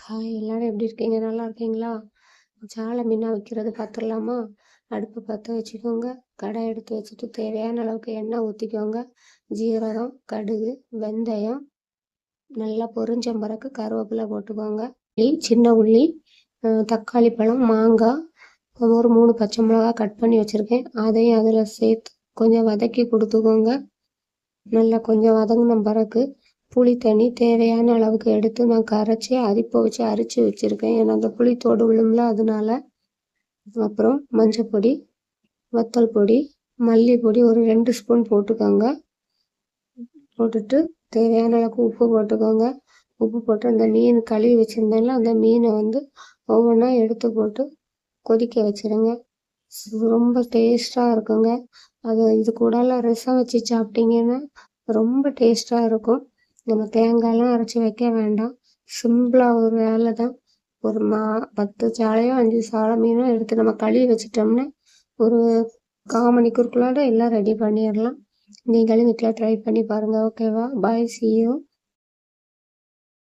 Hi எல்லாரும் எப்படி இருக்கீங்க? நல்லா இருக்கீங்களா? சால மீனா வைக்கிறது பார்த்துடலாமா? அடுப்பு பற்ற வச்சுக்கோங்க. கடாய் எடுத்து வச்சுட்டு தேவையான அளவுக்கு எண்ணெய் ஊற்றிக்கோங்க. ஜீரகம், கடுகு, வெந்தயம், நல்லா பொரிஞ்ச பிறகு கருவேப்பிலை போட்டுக்கோங்க. சின்ன உள்ளி, தக்காளி பழம், மாங்காய், ஒரு 3 பச்சை மிளகா கட் பண்ணி வச்சுருக்கேன். அதையும் அதில் சேர்த்து கொஞ்சம் வதக்கி கொடுத்துக்கோங்க. நல்லா கொஞ்சம் வதங்கின பிறகு புளி தண்ணி தேவையான அளவுக்கு எடுத்து நான் கரைச்சி அரிப்பை வச்சு அரிச்சு வச்சுருக்கேன். ஏன்னா அந்த புளித்தோடு விழும்ல, அதனால. அப்புறம் மஞ்சப்பொடி, வத்தல் பொடி, மல்லிப்பொடி ஒரு 2 ஸ்பூன் போட்டுக்கோங்க. போட்டுட்டு தேவையான அளவுக்கு உப்பு போட்டுக்கோங்க. உப்பு போட்டு அந்த மீன் கழுவி வச்சுருந்தேன்ல, அந்த மீனை ஒவ்வொன்றா எடுத்து போட்டு கொதிக்க வச்சுருங்க. ரொம்ப டேஸ்ட்டாக இருக்குங்க. இது கூடலாம் ரசம் வச்சு சாப்பிட்டீங்கன்னா ரொம்ப டேஸ்ட்டாக இருக்கும். நம்ம தேங்காயெலாம் அரைச்சி வைக்க வேண்டாம். சிம்பிளாக ஒரு வேலை தான். ஒரு 10 சாலையோ 5 சாலை மீனோ எடுத்து நம்ம கழுவி வச்சிட்டோம்னா ஒரு 1/4 மணிக்கூருக்குள்ளார எல்லாம் ரெடி பண்ணிடலாம். நீங்களும் வீட்டில் ட்ரை பண்ணி பாருங்கள். ஓகேவா? பாய், see you.